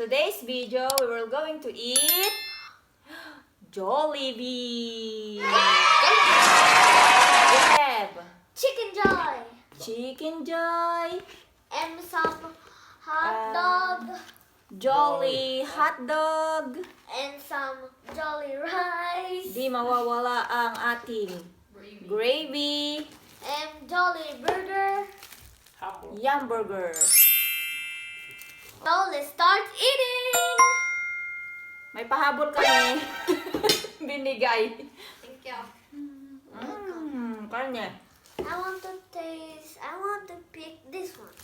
today's video, we were going to eat Jollibee. We have Chicken Joy Chicken Joy, and some hot dog Jolly hot dog. and some Jolly rice Di mawawala ang ating gravy, and Jolly burger. yum burger. So let's start eating. May pahabol kami. Binigay. Thank you. Karne. I want to pick this one.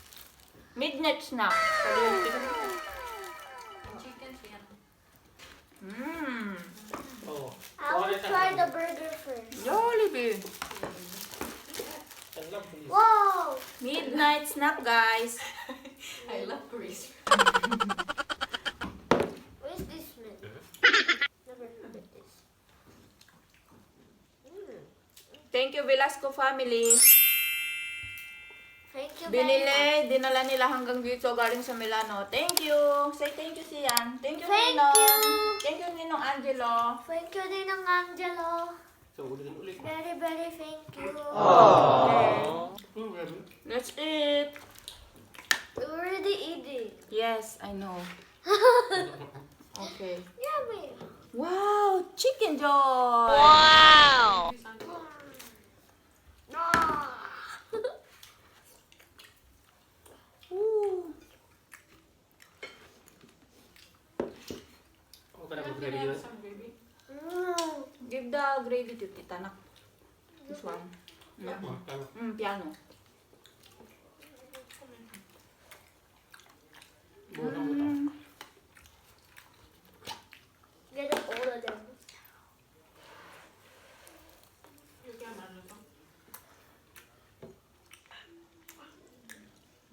Midnight snack. Chicken yan. Oh. I will try the burger first. Jollibee. I love police. Whoa! Midnight snack, guys. I love police. Where's this mint? Never heard of this. Thank you, Velasco family. Thank you very much. Binili, dinala nila hanggang dito galing sa Milano. Thank you. Say thank you, Sian. Thank you, Thank Ninong. you. Thank you, Ninong Angelo. Thank you din ng Angelo. So, ulitin ulit. Very, very thank you. Okay. Let's eat. We already eating. Yes, I know. Okay. Yummy. Wow, chicken joy. Ah. Ooh. Ako ka na mag-ready yun. Give the gravy to Tita Nak. This one. Piano. Get up all of them.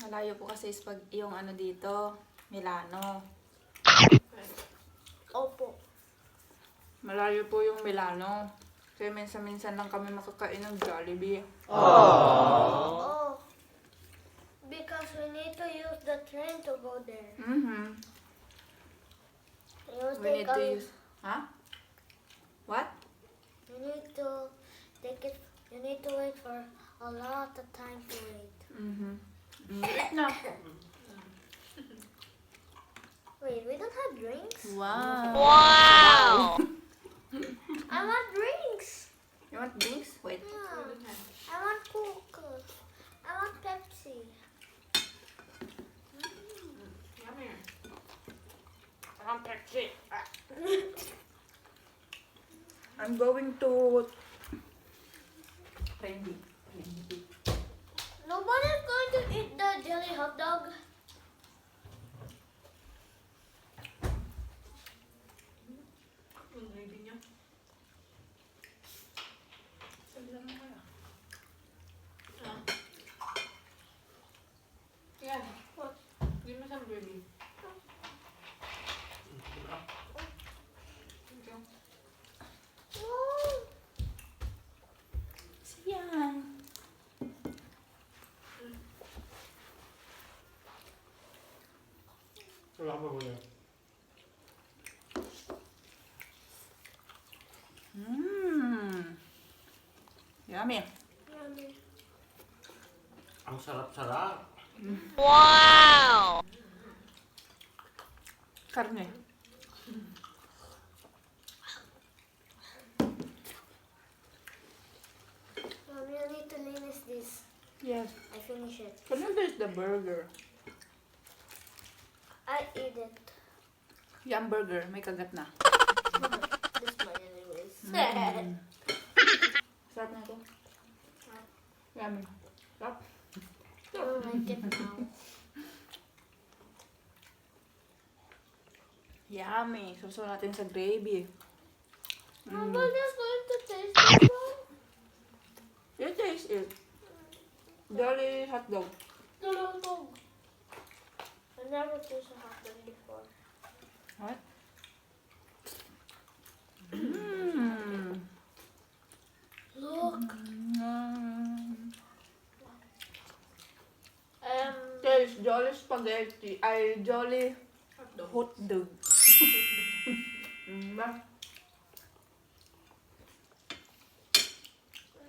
Malayo po kasi yung ano dito, Milano. Opo. Malayo po yung Milano. Kaya minsan-minsan lang kami makakain ng Jollibee. Oh. Because we need to use the train to go there. Mm-hmm. We need to use... Huh? What? You need to take it. You need to wait for a lot of time to wait. Mm-hmm. Eat na. Wait, we don't have drinks? Wow. Wow! I want drinks. You want drinks? Wait. Yeah. I want Coke. I want Pepsi. Yummy. I'm going to... Trendy. Nobody's going to eat the jelly hot dog. Yung gravy niya. Sabi lang mo kaya. Yan. What? Give me some gravy. Thank you. Oh. Siyan. Wala ka ba yan? Yummy. Yummy. Ang sarap-sarap. Karne. Mommy, I need to finish this. Yes. I finish it. Kanina is the burger. I eat it. Yum burger. May kagat na. This one anyways. Sarap na ito. Yummy. Sarap. I don't like it now. Yummy. Suso natin sa gravy. Nobody's going to taste this one. You taste it. Jolly hot dog. No. I never tasted a hot dog before. What? Look. Taste Jolly spaghetti. Ay, Jolly dog. Hotdog. Ba?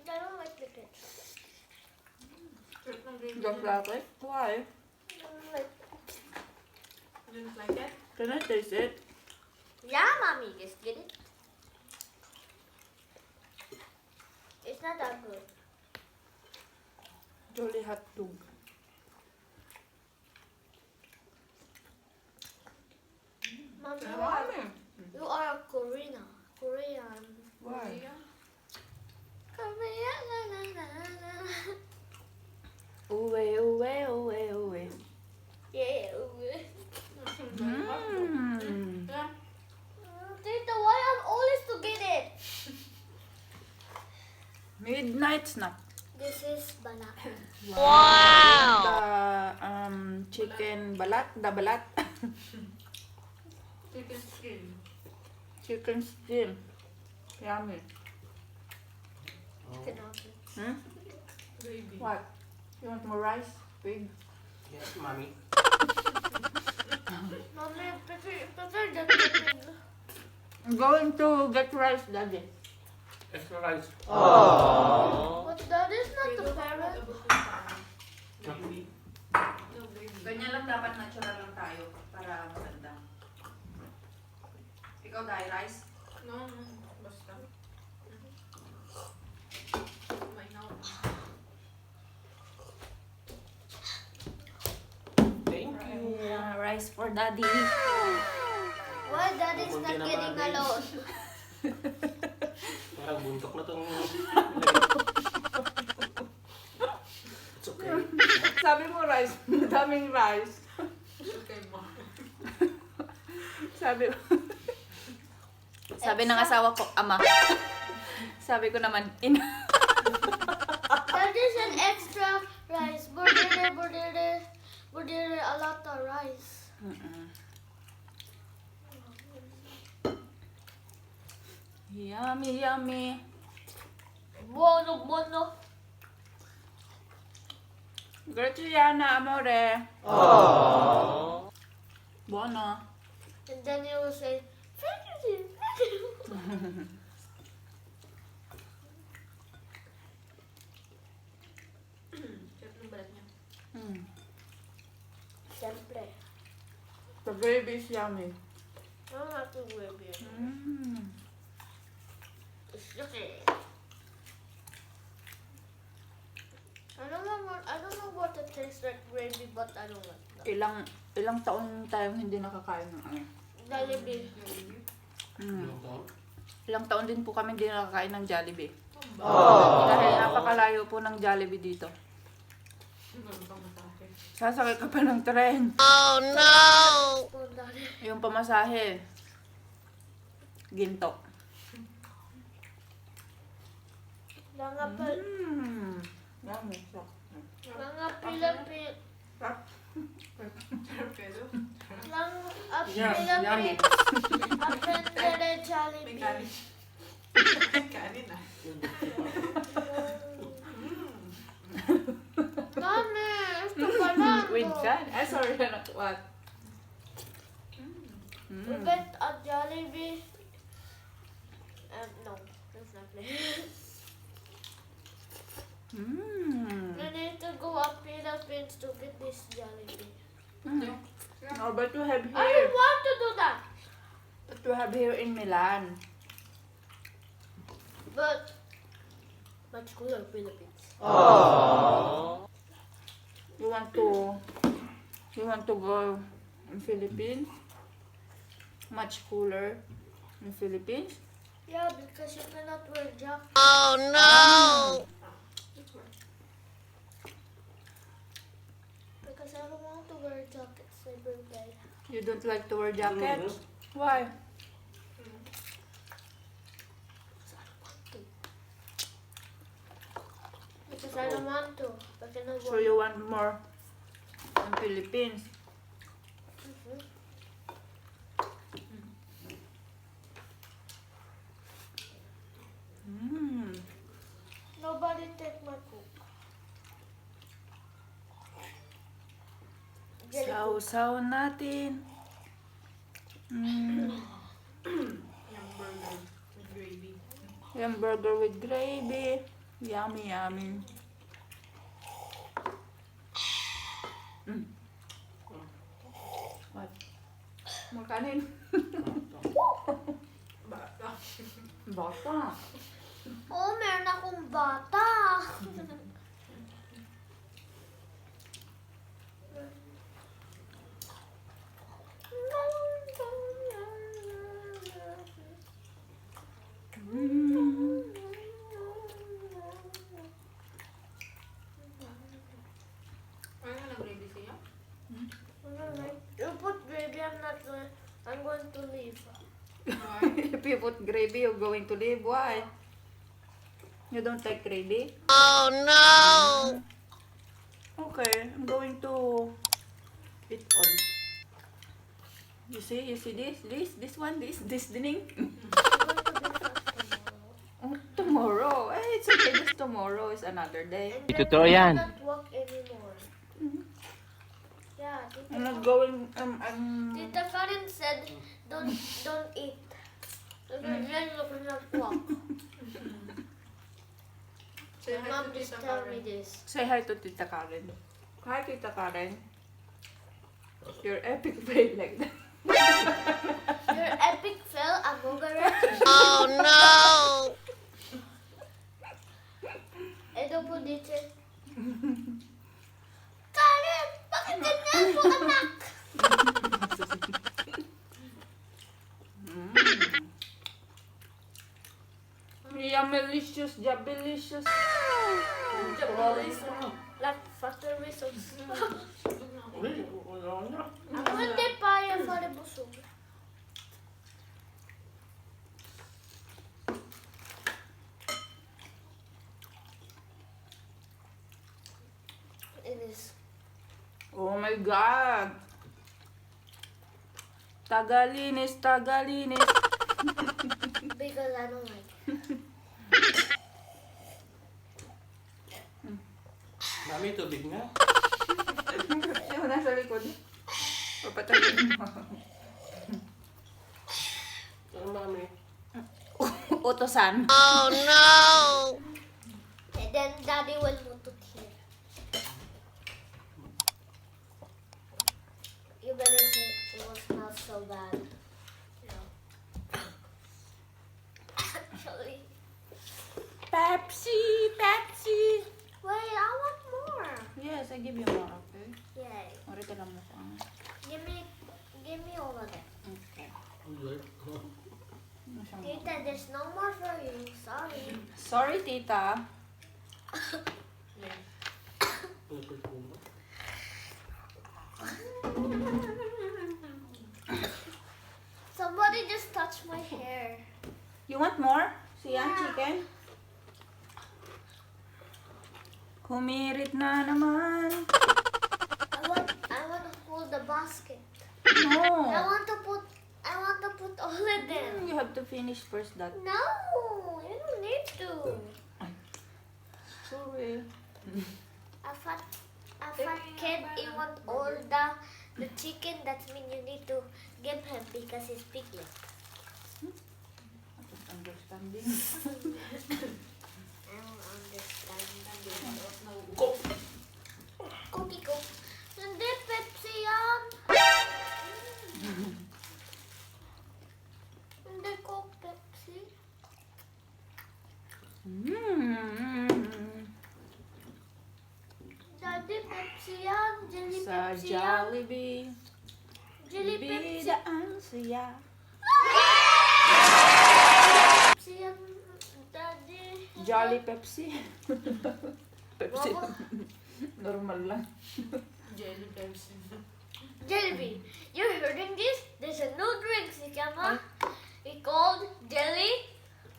I don't like the ketchup. Sarap ng gravy Just niya. like it? Why? I don't like. Didn't like it? Can I taste it? Yeah, mommy, just get it. It's not that good. Jolly hot dog. Mommy, Marami. you are a Korean. Korean. Why? Korean. Korean. La, la, la, la. Uwe, uwe, uwe, uwe. Yeah. Mmm. Yeah. Tita, why I'm always to get it? Midnight snack. This is banana. The chicken balat, the balat. Chicken skin. Chicken steam. Yummy. Oh. Hmm? Gravy. What? You want more rice? Pig. Yes, mommy. Mommy, prepare the chicken. I'm going to get rice, Daddy. Extra rice. But that is not the parrot. Gravy. No gravy. Ganyan lang dapat natural lang tayo para maganda. Ikaw dahil rice? No, no. Basta. May now. Thank you. Rice for Daddy. Why that is Kunti not na getting bagay. alone? Parang buntok na tong... It's okay. Sabi mo rice, madaming rice. Okay, ma. Sabi Sabi ng asawa ko, ama. Sabi ko naman, ina. That is an extra rice. Burdere, a lot of rice. Yummy, yummy. Mono. Graciana, amore. Buono. And then you will say, thank you. Sarap ng balat niya. Mm. Siyempre. The gravy is yummy. I'm not too baby. Mm. It's okay. I don't know what it tastes like gravy, but I don't like that. Ilang taon tayong hindi nakakain ng ano. Jollibee. Gravy. Mm. Yung taon. Ilang taon din po kami hindi nakakain ng Jollibee. Oh. Dahil napakalayo po ng Jollibee dito. Meron pang matake. Sasakay ka pa ng tren. Yung pamasahe. Ginto. Mm. Yummy. Mga Pilipin. Sarap kayo. Yes, yummy. Aprendere May Jollibee. kanin. May kanin ah. Mami, esto palando. With Jan? Sorry, not what? We went at Jollibee. No, that's not play. Mm. We need to go up Philippines to get this Jollibee. Mm. Oh, but you have I here. don't want to do that. But you have here in Milan. But much cooler Philippines. You want to go in Philippines? Much cooler in Philippines? Yeah, because you cannot wear jacket. Because I don't want to wear jackets every day. You don't like to wear jackets? Why? Because I don't want to. I cannot So wear. you want more in Philippines? Mm. Nobody take my cook. Sausaw natin. Yung burger with gravy. Yung burger with gravy. Yummy, yummy. What? More kanin. Bata. Bata. Oh, meron akong bata. Ano na nag-gravy siya? You put gravy, I'm going to leave. If you put gravy, you're going to leave. Why? You don't like gravy? Oh no! Okay, I'm going to eat all. You see this one, this dining. Tomorrow. It's okay, just tomorrow is another day. Totoo yan. Not work anymore. Yeah, I'm not going, Tita Karen said, don't eat. So then you cannot walk. Say hi Mom to just Tita tell Karen. me this. say hi to Tita Karen. Hi, Tita Karen. Your epic fail like that. Your epic fail, I'm over it. Oh no! Ito po dito. Karen, bakit ganyan po anak? Yummalicious, jabbilicious. Like faster results. Uy, wala na. Ako hindi pa yung para busog. It is. Oh my God. Tagalinis, tagalinis. Because I don't like it. Mami, tubig na. Yung nasa likod. Papatagin mo. Ano, mami? Utosan. Oh no! And then daddy will move to here. You better say it will smell so bad. No. Actually. Pepsi, Pepsi. Wait, I want more. Yes, I give you more, okay? Yay. Orito lang mo ko. Give me all of it. Okay. Uy, Ano siyang- Tita, there's no more for you. Sorry. Sorry, tita. Yeah. pupil po ba? Somebody just touched my hair. You want more? Siya, Yeah. chicken? Kumirit na naman. I want to hold the basket. No. I want to put all of them. You have to finish first that. No, you don't need to. Sorry. A fat kid, he want all the chicken. That means you need to give him because he's piglet. Understanding. I don't understand. Cook! Cookie ko. Hindi, Pepsi yan. Hindi ko Pepsi. Daddy, Pepsi yan. Jelly Sa Pepsi yan. Jollibee Jelly Pepsi. Bida ang saya. Pepsi yan, Daddy. Jolly Pepsi. Pepsi. Mama. Normal lang. Jelly Pepsi. Jollibee, you're hearing this? There's a new drink, Sikama. It's called Jelly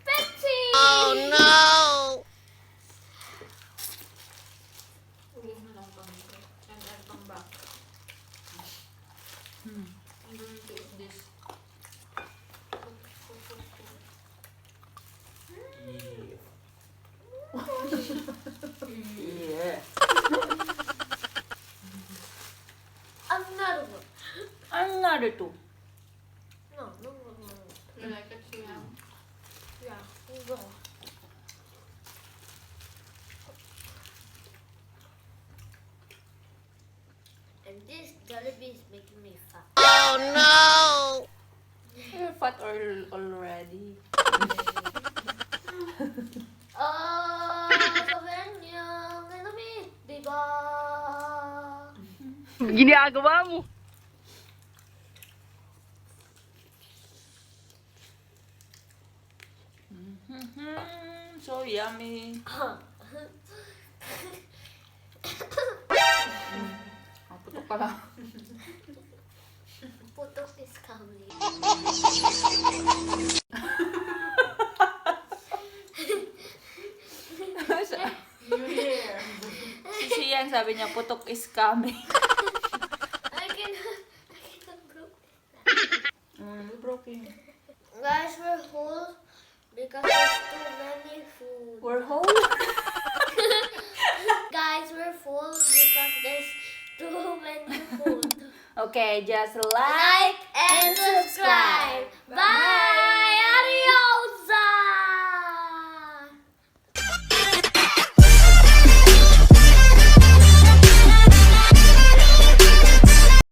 Pepsi. Oh no! Ubus na lang kami ko. And I'll come back. Hmm. I'm going to eat this. Yeah. Another one. Another two. And this Jollibee is making me fat. You're fat already. Sabihan niyo, lamig, diba? Ginagawa mo. So yummy. Putok ka lang. Putok is coming. You hear? Si Sian sabi niya, putok is coming. I cannot broke. You broke it. Guys, we're full because there's too many food. We're whole. Guys, we're full because there's too many food. Okay, just like Like and subscribe.